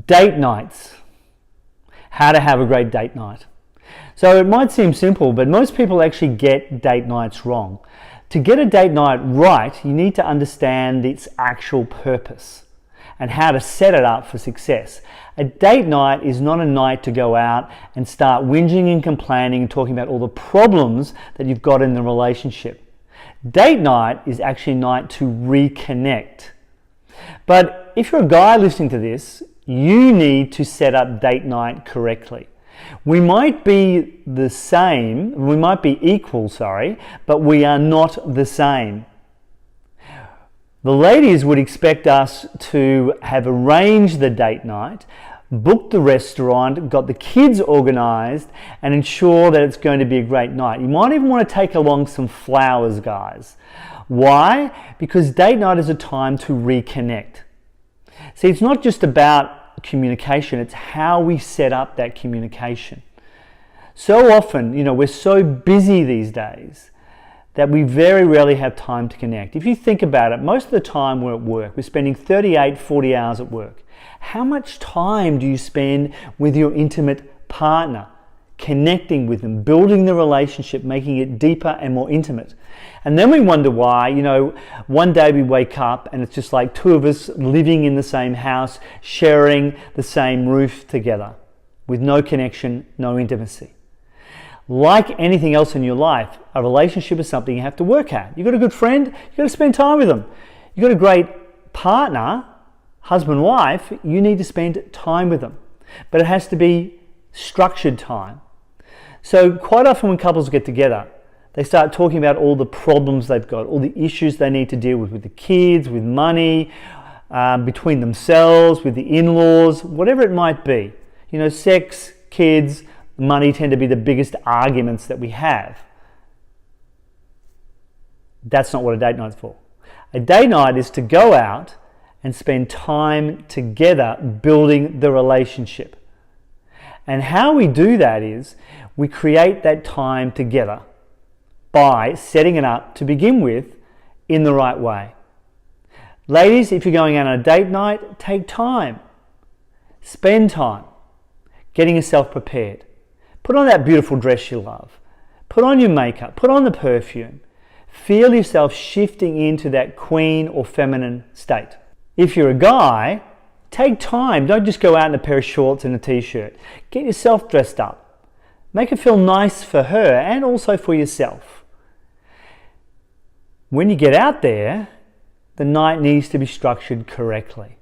Date nights. How to have a great date night. So it might seem simple, but most people actually get date nights wrong. To get a date night right, you need to understand its actual purpose and how to set it up for success. A date night is not a night to go out and start whinging and complaining and talking about all the problems that you've got in the relationship. Date night is actually a night to reconnect. But if you're a guy listening to this, you need to set up date night correctly. We might be equal, but we are not the same. The ladies would expect us to have arranged the date night, booked the restaurant, got the kids organized, and ensure that it's going to be a great night. You might even want to take along some flowers, guys. Why? Because date night is a time to reconnect. See, it's not just about communication, it's how we set up that communication. So often, we're so busy these days that we very rarely have time to connect. If you think about it, most of the time we're at work. We're spending 38, 40 hours at work. How much time do you spend with your intimate partner? Connecting with them, building the relationship, making it deeper and more intimate. And then we wonder why, one day we wake up and it's just like two of us living in the same house, sharing the same roof together, with no connection, no intimacy. Like anything else in your life, a relationship is something you have to work at. You've got a good friend, you've got to spend time with them. You've got a great partner, husband, wife, you need to spend time with them. But it has to be structured time. So quite often when couples get together, they start talking about all the problems they've got, all the issues they need to deal with the kids, with money, between themselves, with the in-laws, whatever it might be. Sex, kids, money tend to be the biggest arguments that we have. That's not what a date night's for. A date night is to go out and spend time together building the relationship. And how we do that is we create that time together by setting it up to begin with in the right way. Ladies, if you're going out on a date night, take time. Spend time getting yourself prepared. Put on that beautiful dress you love. Put on your makeup. Put on the perfume. Feel yourself shifting into that queen or feminine state. If you're a guy, take time. Don't just go out in a pair of shorts and a t-shirt. Get yourself dressed up. Make it feel nice for her and also for yourself. When you get out there, the night needs to be structured correctly.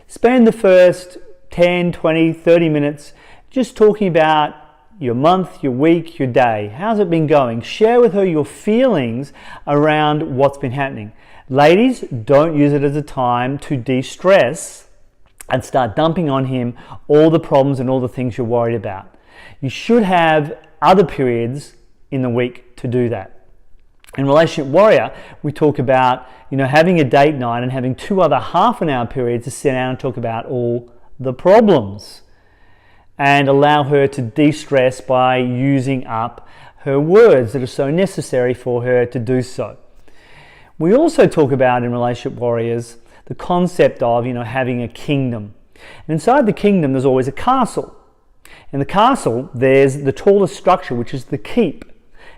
Spend the first 10, 20, 30 minutes just talking about your month, your week, your day. How's it been going? Share with her your feelings around what's been happening. Ladies, don't use it as a time to de-stress and start dumping on him all the problems and all the things you're worried about. You should have other periods in the week to do that. In Relationship Warrior, we talk about having a date night and having two other half-an-hour periods to sit down and talk about all the problems and allow her to de-stress by using up her words that are so necessary for her to do so. We also talk about in Relationship Warriors the concept of having a kingdom. And inside the kingdom there's always a castle. In the castle there's the tallest structure, which is the keep.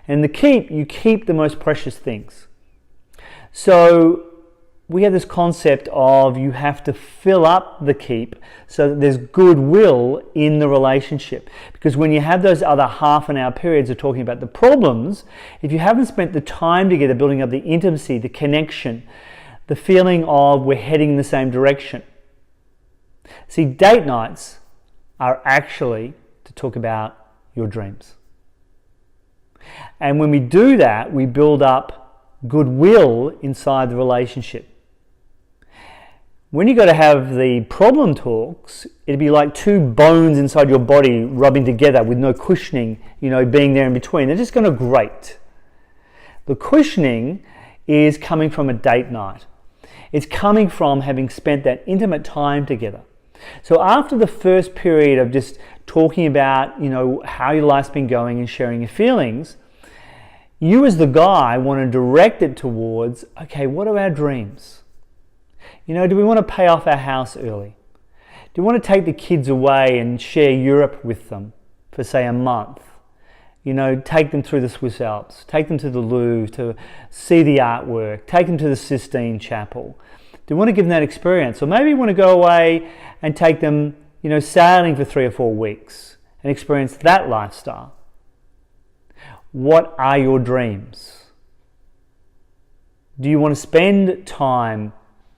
And in the keep you keep the most precious things. So we have this concept of you have to fill up the keep so that there's goodwill in the relationship. Because when you have those other half-an-hour periods of talking about the problems, if you haven't spent the time together building up the intimacy, the connection, the feeling of we're heading in the same direction. See, date nights are actually to talk about your dreams. And when we do that, we build up goodwill inside the relationship. When you got to have the problem talks, it'd be like two bones inside your body rubbing together with no cushioning, being there in between. They're just going to grate. The cushioning is coming from a date night. It's coming from having spent that intimate time together. So after the first period of just talking about, how your life's been going and sharing your feelings, you as the guy want to direct it towards, okay, what are our dreams? Do we want to pay off our house early? Do you want to take the kids away and share Europe with them for, say, a month? You know, take them through the Swiss Alps, take them to the Louvre to see the artwork, take them to the Sistine Chapel. Do you want to give them that experience? Or maybe you want to go away and take them, you know, sailing for 3 or 4 weeks and experience that lifestyle. What are your dreams? Do you want to spend time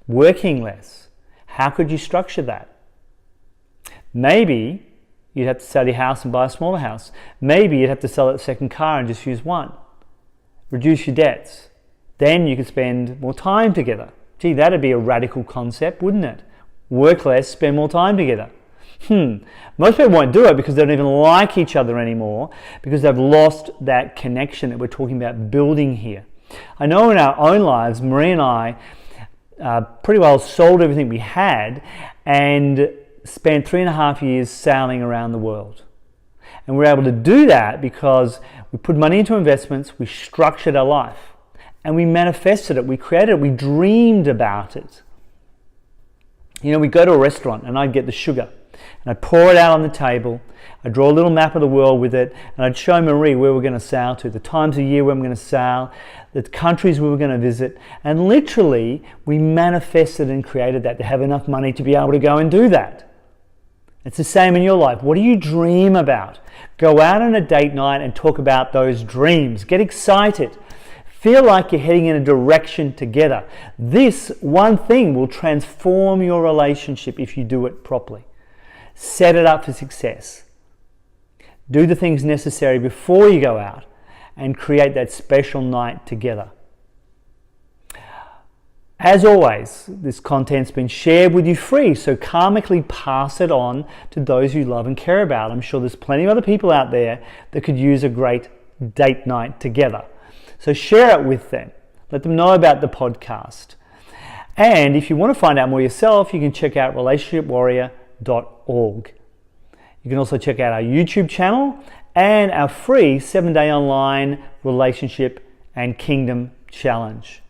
working less? How could you structure that? Maybe you'd have to sell your house and buy a smaller house. Maybe you'd have to sell that second car and just use one. Reduce your debts. Then you could spend more time together. Gee, that'd be a radical concept, wouldn't it? Work less, spend more time together. Most people won't do it because they don't even like each other anymore, because they've lost that connection that we're talking about building here. I know in our own lives, Marie and I pretty well sold everything we had and spent 3.5 years sailing around the world. And we're able to do that because we put money into investments, we structured our life, and we manifested it, we created it, we dreamed about it. You know, we go to a restaurant and I'd get the sugar and I'd pour it out on the table, I'd draw a little map of the world with it, and I'd show Marie where we're going to sail to, the times of year when we're going to sail, the countries we were going to visit, and literally we manifested and created that to have enough money to be able to go and do that. It's the same in your life. What do you dream about? Go out on a date night and talk about those dreams. Get excited. Feel like you're heading in a direction together. This one thing will transform your relationship if you do it properly. Set it up for success. Do the things necessary before you go out and create that special night together. As always, this content's been shared with you free, so karmically pass it on to those you love and care about. I'm sure there's plenty of other people out there that could use a great date night together. So share it with them. Let them know about the podcast. And if you want to find out more yourself, you can check out relationshipwarrior.org. You can also check out our YouTube channel and our free 7-day online relationship and kingdom challenge.